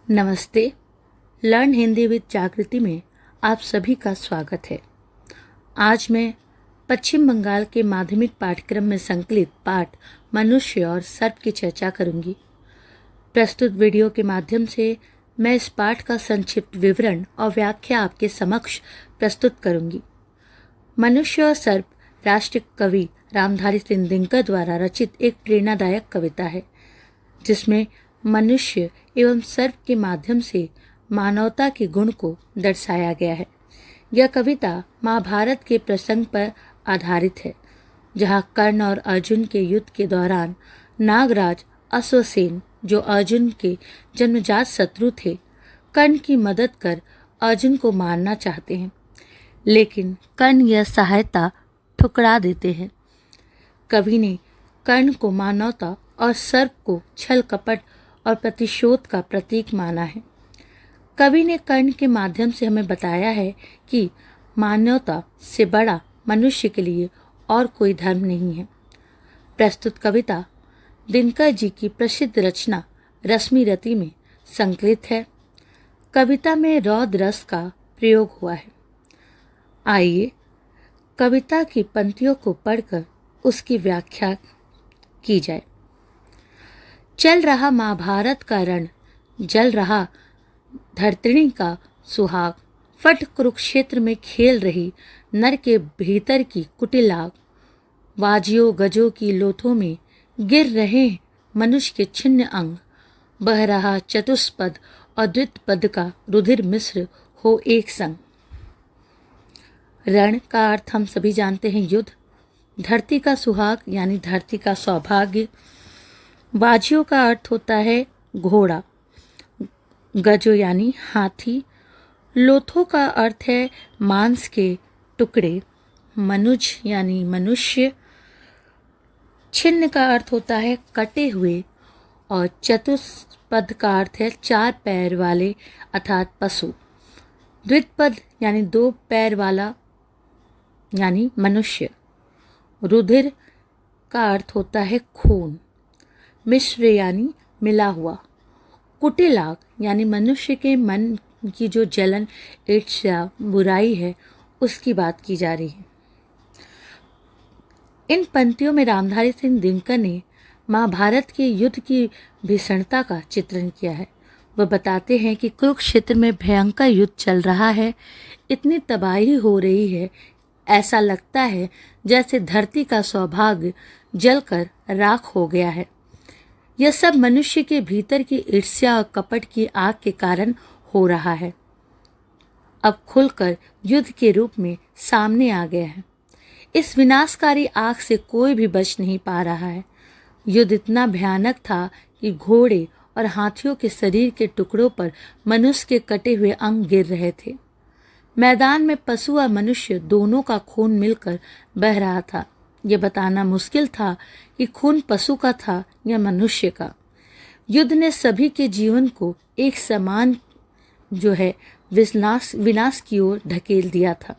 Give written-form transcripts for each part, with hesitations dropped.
नमस्ते। Learn Hindi with जागृति में आप सभी का स्वागत है। आज मैं पश्चिम बंगाल के माध्यमिक पाठ्यक्रम में संकलित पाठ मनुष्य और सर्प की चर्चा करूंगी। प्रस्तुत वीडियो के माध्यम से मैं इस पाठ का संक्षिप्त विवरण और व्याख्या आपके समक्ष प्रस्तुत करूंगी। मनुष्य और सर्प राष्ट्रीय कवि रामधारी सिंह दिनकर द्वारा रचित एक प्रेरणादायक कविता है, जिसमें मनुष्य एवं सर्प के माध्यम से मानवता के गुण को दर्शाया गया है। यह कविता महाभारत के प्रसंग पर आधारित है, जहाँ कर्ण और अर्जुन के युद्ध के दौरान नागराज अश्वसेन, जो अर्जुन के जन्मजात शत्रु थे, कर्ण की मदद कर अर्जुन को मारना चाहते हैं, लेकिन कर्ण यह सहायता ठुकरा देते हैं। कवि ने कर्ण को मानवता और सर्प को छल कपट और प्रतिशोध का प्रतीक माना है। कवि ने कर्ण के माध्यम से हमें बताया है कि मानवता से बड़ा मनुष्य के लिए और कोई धर्म नहीं है। प्रस्तुत कविता दिनकर जी की प्रसिद्ध रचना रश्मि रति में संकलित है। कविता में रौद्र रस का प्रयोग हुआ है। आइए कविता की पंक्तियों को पढ़कर उसकी व्याख्या की जाए। चल रहा महाभारत का रण, जल रहा धरतृणी का सुहाग, फट कुरुक्षेत्र में खेल रही नर के भीतर की कुटिल आग, वाजियों गजों की लोथों में गिर रहे मनुष्य के छिन्न अंग, बह रहा चतुष्पद और द्वितपद का रुधिर मिश्र हो एक संग। रण का अर्थ हम सभी जानते हैं युद्ध, धरती का सुहाग यानी धरती का सौभाग्य, बाजियों का अर्थ होता है घोड़ा, गजो यानी हाथी, लोथों का अर्थ है मांस के टुकड़े, मनुज यानी मनुष्य, छिन्न का अर्थ होता है कटे हुए, और चतुष्पद का अर्थ है चार पैर वाले अर्थात पशु, द्विपद यानी दो पैर वाला यानी मनुष्य, रुधिर का अर्थ होता है खून, मिश्र यानी मिला हुआ, कुटिल आग यानी मनुष्य के मन की जो जलन, ईर्ष्या, बुराई है, उसकी बात की जा रही है। इन पंक्तियों में रामधारी सिंह दिनकर ने महाभारत के युद्ध की भीषणता का चित्रण किया है। वह बताते हैं कि कुरुक्षेत्र में भयंकर युद्ध चल रहा है, इतनी तबाही हो रही है, ऐसा लगता है जैसे धरती का सौभाग्य जलकर राख हो गया है। यह सब मनुष्य के भीतर की ईर्ष्या और कपट की आग के कारण हो रहा है। अब खुलकर युद्ध के रूप में सामने आ गया है। इस विनाशकारी आग से कोई भी बच नहीं पा रहा है। युद्ध इतना भयानक था कि घोड़े और हाथियों के शरीर के टुकड़ों पर मनुष्य के कटे हुए अंग गिर रहे थे। मैदान में पशु और मनुष्य दोनों का खून मिलकर बह रहा था। यह बताना मुश्किल था कि खून पशु का था या मनुष्य का। युद्ध ने सभी के जीवन को एक समान विनाश की ओर ढकेल दिया था।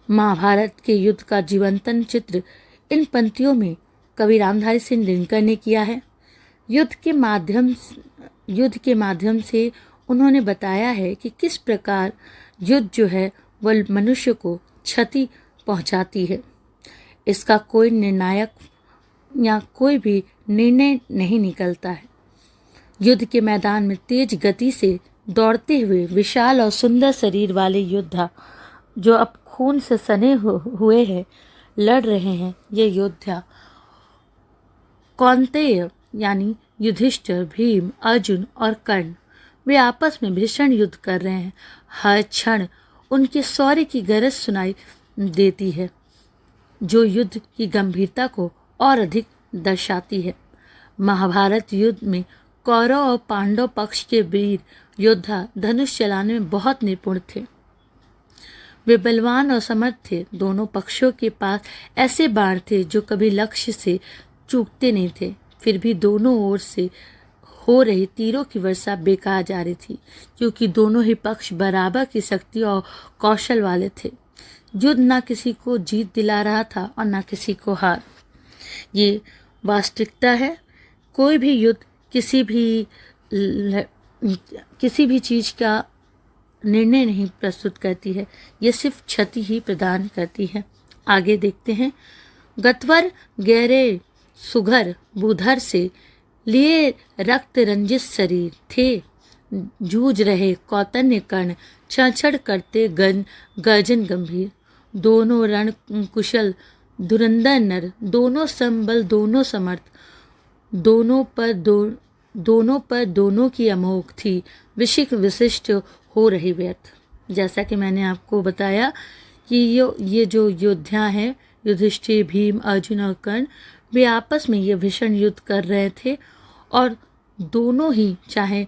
महाभारत के युद्ध का जीवंतन चित्र इन पंक्तियों में कवि रामधारी सिंह दिनकर ने किया है। युद्ध के माध्यम से उन्होंने बताया है कि किस प्रकार युद्ध वह मनुष्य को क्षति पहुंचाती है। इसका कोई निर्णायक या कोई भी निर्णय नहीं निकलता है। युद्ध के मैदान में तेज गति से दौड़ते हुए विशाल और सुंदर शरीर वाले योद्धा, जो अब खून से सने हुए हैं, लड़ रहे हैं। ये योद्धा कौन्तेय यानी युधिष्ठिर, भीम, अर्जुन और कर्ण, वे आपस में भीषण युद्ध कर रहे हैं। हर क्षण उनके शौर्य की गरज सुनाई देती है, जो युद्ध की गंभीरता को और अधिक दर्शाती है। महाभारत युद्ध में कौरव और पांडव पक्ष के वीर योद्धा धनुष चलाने में बहुत निपुण थे। वे बलवान और समर्थ थे। दोनों पक्षों के पास ऐसे बाण थे जो कभी लक्ष्य से चूकते नहीं थे। फिर भी दोनों ओर से हो रही तीरों की वर्षा बेकार जा रही थी, क्योंकि दोनों ही पक्ष बराबर की शक्ति और कौशल वाले थे। युद्ध ना किसी को जीत दिला रहा था और ना किसी को हार। ये वास्तविकता है। कोई भी युद्ध किसी भी किसी भी चीज़ का निर्णय नहीं प्रस्तुत करती है, ये सिर्फ क्षति ही प्रदान करती है। आगे देखते हैं। गतवर गहरे सुघर बुधर से लिए रक्त रंजित शरीर थे, जूझ रहे कौतन्य कर्ण छड़ करते गर्जन गंभीर। दोनों रण कुशल धुरंधर नर, दोनों संबल दोनों समर्थ, दोनों पर दोनों की अमोघ थी विशिक विशिष्ट हो रही व्यर्थ। जैसा कि मैंने आपको बताया कि ये जो योद्धा हैं, युधिष्ठिर, भीम, अर्जुन और कर्ण, वे आपस में ये भीषण युद्ध कर रहे थे और दोनों ही, चाहे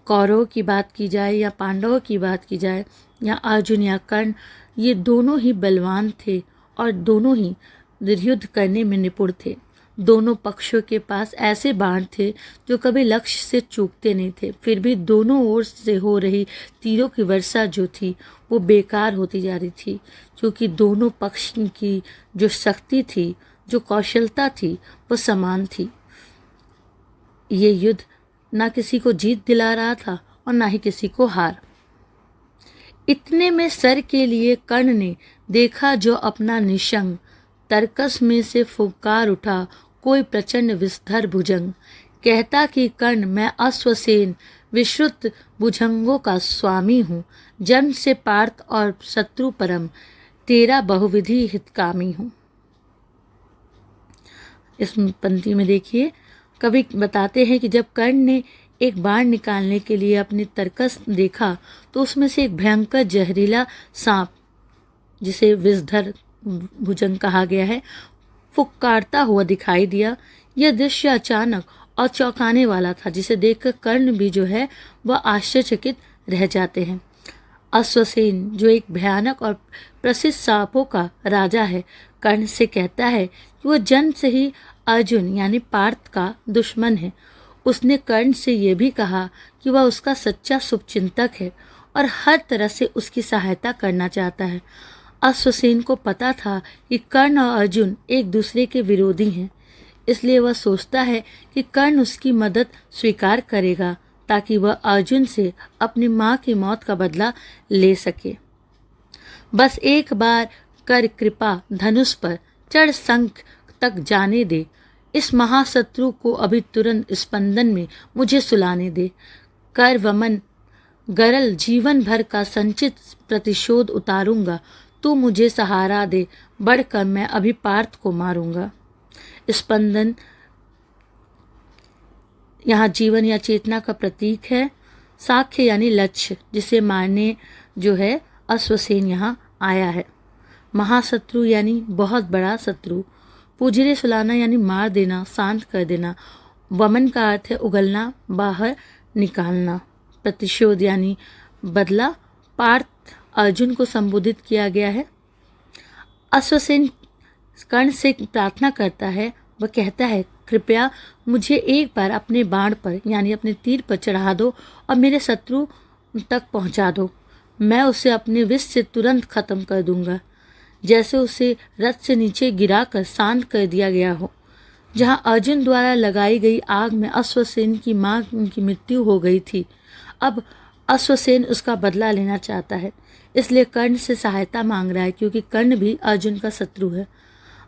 कौरवों की बात की जाए या पांडवों की बात की जाए या अर्जुन या कर्ण, ये दोनों ही बलवान थे और दोनों ही युद्ध करने में निपुण थे। दोनों पक्षों के पास ऐसे बाण थे जो कभी लक्ष्य से चूकते नहीं थे, फिर भी दोनों ओर से हो रही तीरों की वर्षा जो थी वो बेकार होती जा रही थी, क्योंकि दोनों पक्ष की जो शक्ति थी, जो कौशलता थी, वो समान थी। ये युद्ध ना किसी को जीत दिला रहा था और ना ही किसी को हार। इतने में सर के लिए कर्ण ने देखा जो अपना निशंग, तरकस में से फुंकार उठा कोई प्रचंड विस्धर भुजंग। कहता कि कर्ण, मैं अश्वसेन विश्रुत भुजंगों का स्वामी हूँ, जन्म से पार्थ और शत्रु परम, तेरा बहुविधि हितकामी हूँ। इस पंक्ति में देखिए, कवि बताते हैं कि जब कर्ण ने एक बाण निकालने के लिए अपनी तरकस देखा तो उसमें से एक भयंकर जहरीला सांप, जिसे विषधर भुजंग कहा गया है, फुक्कारता हुआ दिखाई दिया। यह दृश्य अचानक और चौंकाने वाला था, जिसे देखकर कर्ण भी जो है वह आश्चर्यचकित रह जाते हैं। अश्वसेन, जो एक भयानक और प्रसिद्ध सांपों का राजा है, कर्ण से कहता है कि वह जन्म से ही अर्जुन यानी पार्थ का दुश्मन है। उसने कर्ण से यह भी कहा कि वह उसका सच्चा शुभचिंतक है और हर तरह से उसकी सहायता करना चाहता है। अश्वसेन को पता था कि कर्ण और अर्जुन एक दूसरे के विरोधी हैं, इसलिए वह सोचता है कि कर्ण उसकी मदद स्वीकार करेगा ताकि वह अर्जुन से अपनी माँ की मौत का बदला ले सके। बस एक बार कर कृपा धनुष पर चढ़ शंख तक जाने दे, इस महाशत्रु को अभी तुरंत स्पंदन में मुझे सुलाने दे। कर वमन गरल जीवन भर का संचित प्रतिशोध उतारूंगा, तू मुझे सहारा दे, बढ़कर मैं अभी पार्थ को मारूंगा। स्पंदन यहाँ जीवन या चेतना का प्रतीक है। साक्ष्य यानी लक्ष्य, जिसे मारने जो है अश्वसेन यहाँ आया है। महाशत्रु यानी बहुत बड़ा शत्रु। पुजरे सुलाना यानी मार देना, शांत कर देना। वमन का अर्थ है उगलना, बाहर निकालना। प्रतिशोध यानी बदला। पार्थ अर्जुन को संबोधित किया गया है। अश्वसेन कर्ण से प्रार्थना करता है, वह कहता है, कृपया मुझे एक बार अपने बाण पर यानी अपने तीर पर चढ़ा दो और मेरे शत्रु तक पहुंचा दो। मैं उसे अपने विष से तुरंत खत्म कर दूंगा, जैसे उसे रथ से नीचे गिराकर शांत कर दिया गया हो। जहां अर्जुन द्वारा लगाई गई आग में अश्वसेन की मां की मृत्यु हो गई थी, अब अश्वसेन उसका बदला लेना चाहता है, इसलिए कर्ण से सहायता मांग रहा है, क्योंकि कर्ण भी अर्जुन का शत्रु है।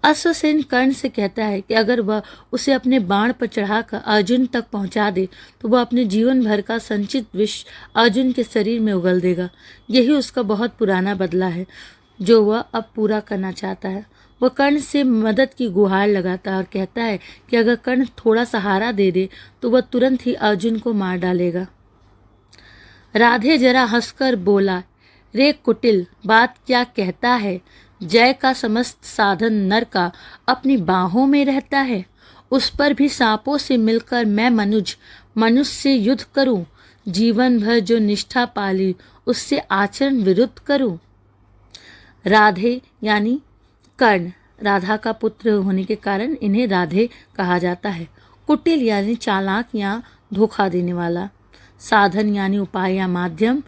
अश्वसेन कर्ण से कहता है कि अगर वह उसे अपने बाण पर चढ़ाकर अर्जुन तक पहुंचा दे तो वह अपने जीवन भर का संचित विष अर्जुन के शरीर में उगल देगा। यही उसका बहुत पुराना बदला है जो वह अब पूरा करना चाहता है। वह कर्ण से मदद की गुहार लगाता है और कहता है कि अगर कर्ण थोड़ा सहारा दे दे तो वह तुरंत ही अर्जुन को मार डालेगा। राधे जरा हंसकर बोला, रे कुटिल, बात क्या कहता है? जय का समस्त साधन नर का अपनी बाहों में रहता है। उस पर भी सांपों से मिलकर मैं मनुष्य से युद्ध करूं, जीवन भर जो निष्ठा पाली उससे आचरण विरुद्ध करूं। राधे यानी कर्ण, राधा का पुत्र होने के कारण इन्हें राधे कहा जाता है। कुटिल यानी चालाक या धोखा देने वाला। साधन यानी उपाय या माध्यम।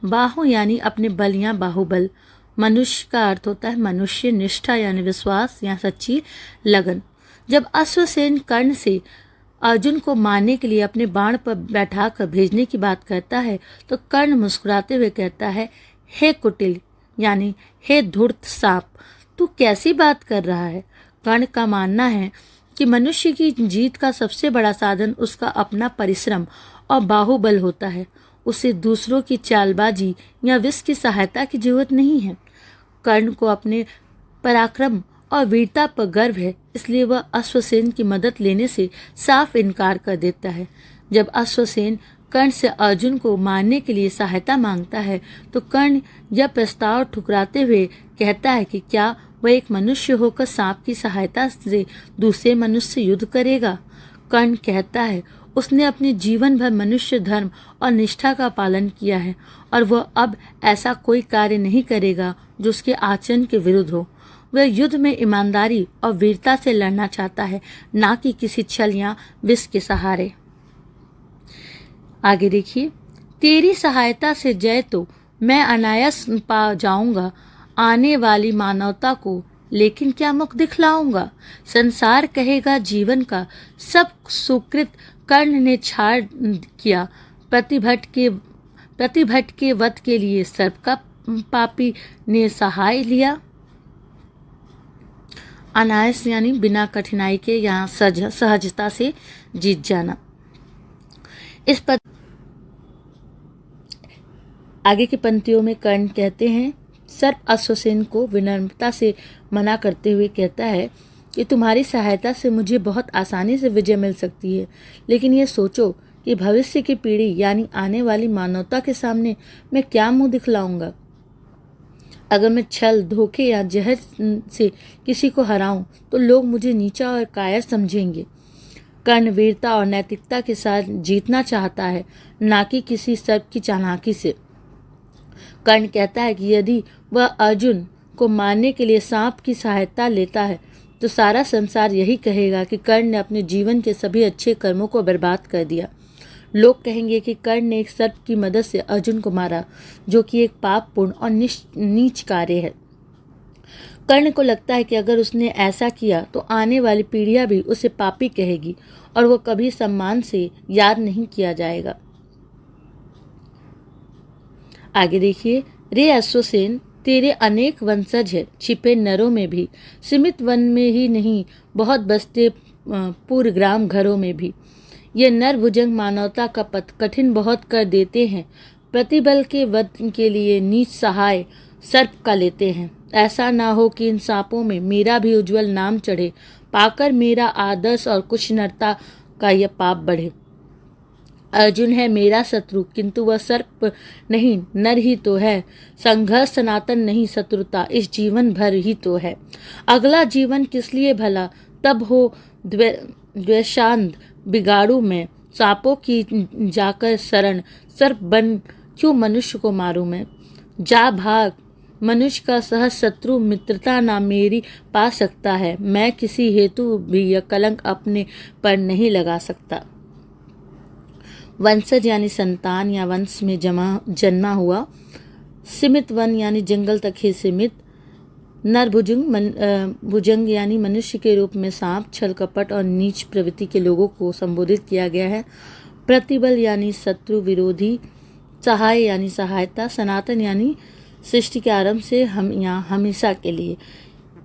बाहु यानी अपने बल या बाहुबल। मनुष्य का अर्थ होता है मनुष्य। निष्ठा यानी विश्वास या सच्ची लगन। जब अश्वसेन कर्ण से अर्जुन को मारने के लिए अपने बाण पर बैठाकर भेजने की बात करता है तो कर्ण मुस्कुराते हुए कहता है, हे कुटिल यानी हे धूर्त सांप, तू कैसी बात कर रहा है। कर्ण का मानना है कि मनुष्य की जीत का सबसे बड़ा साधन उसका अपना परिश्रम और बाहुबल होता है। उसे दूसरों की चालबाजी या विष की सहायता की जरूरत नहीं है। कर्ण को अपने पराक्रम और वीरता पर गर्व है, इसलिए वह अश्वसेन की मदद लेने से साफ इनकार कर देता है। जब अश्वसेन कर्ण से अर्जुन को मारने के लिए सहायता मांगता है तो कर्ण यह प्रस्ताव ठुकराते हुए कहता है कि क्या वह एक मनुष्य होकर सांप की सहायता से दूसरे मनुष्य से युद्ध करेगा। कर्ण कहता है उसने अपने जीवन भर मनुष्य धर्म और निष्ठा का पालन किया है और वह अब ऐसा कोई कार्य नहीं करेगा जो उसके आचरण के विरुद्ध हो। वह युद्ध में ईमानदारी और वीरता से लड़ना चाहता है, ना कि किसी छल या विष के सहारे। आगे देखिए, तेरी सहायता से जय तो मैं अनायास पा जाऊंगा आने वाली मानवता को, लेकिन क्या मुख दिखलाऊंगा। संसार कहेगा जीवन का सब सुकृत कर्ण ने छाड़ किया। प्रतिभट के वध के लिए सर्प का पापी ने सहाय लिया। अनायास यानी बिना कठिनाई के, यहाँ सहजता से जीत जाना। इस पर आगे की पंक्तियों में कर्ण कहते हैं, सर्प अश्वसेन को विनम्रता से मना करते हुए कहता है कि तुम्हारी सहायता से मुझे बहुत आसानी से विजय मिल सकती है, लेकिन ये सोचो कि भविष्य की पीढ़ी यानी आने वाली मानवता के सामने मैं क्या मुंह दिखलाऊंगा। अगर मैं छल, धोखे या जहर से किसी को हराऊं तो लोग मुझे नीचा और कायर समझेंगे। कर्ण वीरता और नैतिकता के साथ जीतना चाहता है, ना कि किसी सर्प की चालाकी से। कर्ण कहता है कि यदि वह अर्जुन को मारने के लिए सांप की सहायता लेता है तो सारा संसार यही कहेगा कि कर्ण ने अपने जीवन के सभी अच्छे कर्मों को बर्बाद कर दिया। लोग कहेंगे कि कर्ण ने एक सर्प की मदद से अर्जुन को मारा, जो कि एक पापपूर्ण और नीच कार्य है। कर्ण को लगता है कि अगर उसने ऐसा किया तो आने वाली पीढ़ियां भी उसे पापी कहेगी और वो कभी सम्मान से याद नहीं किया जाएगा। आगे देखिए, रे अश्वसेन, तेरे अनेक वंशज है, छिपे नरों में भी, सीमित वन में ही नहीं, बहुत बसते पूर्वग्राम घरों में भी। ये नर भुजंग मानवता का पथ कठिन बहुत कर देते हैं। प्रतिबल के वध के लिए नीच सहाय सर्प का लेते हैं। ऐसा ना हो कि इन सांपों में मेरा भी उज्जवल नाम चढ़े, पाकर मेरा आदर्श और कुछ नरता का यह पाप बढ़े। अर्जुन है मेरा शत्रु, किंतु वह सर्प नहीं, नर ही तो है। संघर्ष सनातन नहीं, शत्रुता इस जीवन भर ही तो है। अगला जीवन किस लिए भला, तब हो द्वेषांध बिगाड़ू मैं। सांपों की जाकर शरण, सर्प बन क्यों मनुष्य को मारूं मैं। जा भाग, मनुष्य का सहज शत्रु मित्रता ना मेरी पा सकता है। मैं किसी हेतु भी यह कलंक अपने पर नहीं लगा सकता। वंशज यानी संतान या वंश में जन्मा हुआ। सीमित वन यानी जंगल तक ही सीमित। नर भुजंग यानी मनुष्य के रूप में सांप, छल कपट और नीच प्रवृत्ति के लोगों को संबोधित किया गया है। प्रतिबल यानी शत्रु विरोधी। सहाय यानी सहायता। सनातन यानी सृष्टि के आरंभ से हम यहाँ हमेशा के लिए।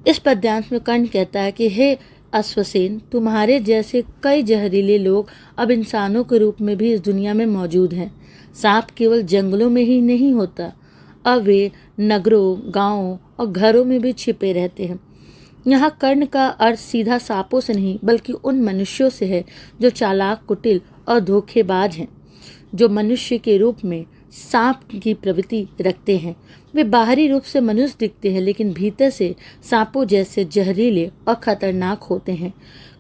इस पद्यांश में कर्ण कहता है कि हे अश्वसेन, तुम्हारे जैसे कई जहरीले लोग अब इंसानों के रूप में भी इस दुनिया में मौजूद हैं। सांप केवल जंगलों में ही नहीं होता, अब वे नगरों, गांवों और घरों में भी छिपे रहते हैं। यहाँ कर्ण का अर्थ सीधा सांपों से नहीं, बल्कि उन मनुष्यों से है जो चालाक, कुटिल और धोखेबाज हैं, जो मनुष्य के रूप में सांप की प्रवृत्ति रखते हैं। वे बाहरी रूप से मनुष्य दिखते हैं, लेकिन भीतर से सांपों जैसे जहरीले और खतरनाक होते हैं।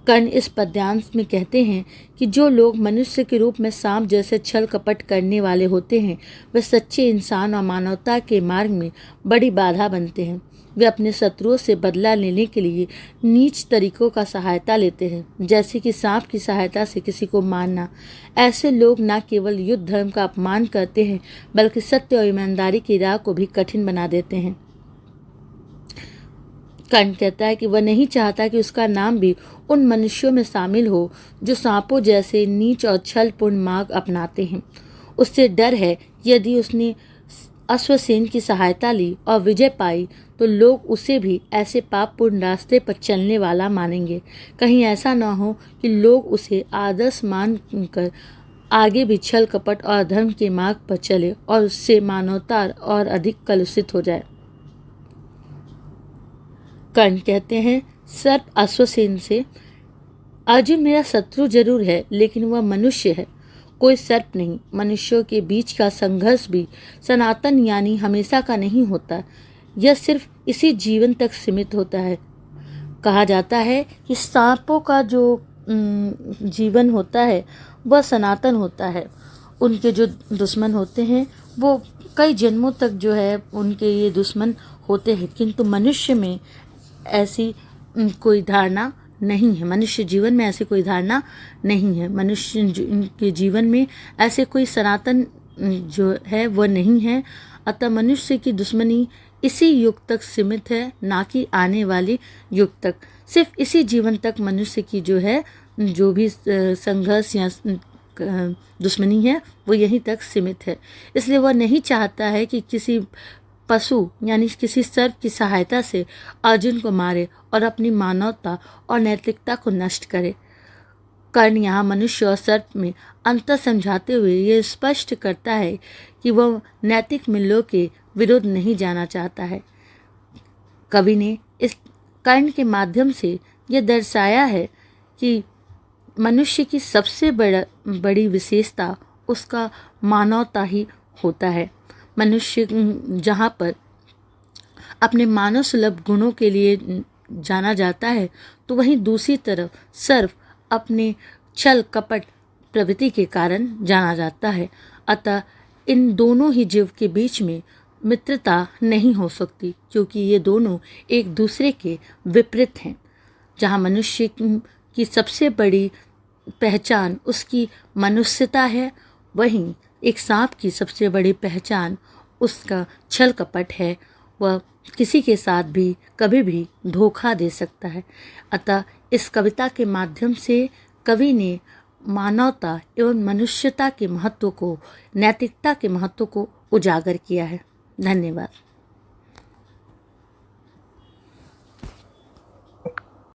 कर्ण इस पद्यांश में कहते हैं कि जो लोग मनुष्य के रूप में सांप जैसे छल कपट करने वाले होते हैं, वे सच्चे इंसान और मानवता के मार्ग में बड़ी बाधा बनते हैं। वे अपने शत्रुओं से बदला लेने के लिए नीच तरीकों का सहायता लेते हैं, जैसे कि सांप की सहायता से किसी को मारना। ऐसे लोग न केवल युद्ध धर्म का अपमान करते हैं, बल्कि सत्य और ईमानदारी की राह को भी कठिन बना देते हैं। कर्ण कहता है कि वह नहीं चाहता कि उसका नाम भी उन मनुष्यों में शामिल हो जो सांपों जैसे नीच और छलपूर्ण मार्ग अपनाते हैं। उससे डर है यदि उसने अश्वसेन की सहायता ली और विजय पाई तो लोग उसे भी ऐसे पापपूर्ण रास्ते पर चलने वाला मानेंगे। कहीं ऐसा न हो कि लोग उसे आदर्श मानकर आगे भी छल कपट और धर्म के मार्ग पर चले और उससे मानवता और अधिक कलुषित हो जाए। कर्ण कहते हैं सर्प अश्वसेन से, अर्जुन मेरा शत्रु जरूर है लेकिन वह मनुष्य है, कोई सर्प नहीं। मनुष्यों के बीच का संघर्ष भी सनातन यानी हमेशा का नहीं होता, यह सिर्फ इसी जीवन तक सीमित होता है। कहा जाता है कि सांपों का जो जीवन होता है वह सनातन होता है। उनके जो दुश्मन होते हैं वो कई जन्मों तक जो है उनके ये दुश्मन होते हैं, किंतु मनुष्य में ऐसी कोई धारणा नहीं है। मनुष्य जीवन में ऐसी कोई धारणा नहीं है। मनुष्य के जीवन में ऐसे कोई सनातन जो है वह नहीं है। अतः मनुष्य की दुश्मनी इसी युग तक सीमित है, ना कि आने वाले युग तक। सिर्फ इसी जीवन तक मनुष्य की जो है जो भी संघर्ष या दुश्मनी है वो यहीं तक सीमित है। इसलिए वह नहीं चाहता है कि किसी पशु यानी किसी सर्प की सहायता से अर्जुन को मारे और अपनी मानवता और नैतिकता को नष्ट करे। कर्ण यहाँ मनुष्य और सर्प में अंतर समझाते हुए ये स्पष्ट करता है कि वह नैतिक मूल्यों के विरुद्ध नहीं जाना चाहता है। कवि ने इस कर्ण के माध्यम से यह दर्शाया है कि मनुष्य की सबसे बड़ी विशेषता उसका मानवता ही होता है। मनुष्य जहाँ पर अपने मानव सुलभ गुणों के लिए जाना जाता है तो वहीं दूसरी तरफ सर्प अपने छल कपट प्रवृत्ति के कारण जाना जाता है। अतः इन दोनों ही जीव के बीच में मित्रता नहीं हो सकती, क्योंकि ये दोनों एक दूसरे के विपरीत हैं। जहाँ मनुष्य की सबसे बड़ी पहचान उसकी मनुष्यता है, वहीं एक सांप की सबसे बड़ी पहचान उसका छल कपट है। वह किसी के साथ भी कभी भी धोखा दे सकता है। अतः इस कविता के माध्यम से कवि ने मानवता एवं मनुष्यता के महत्व को, नैतिकता के महत्व को उजागर किया है। धन्यवाद।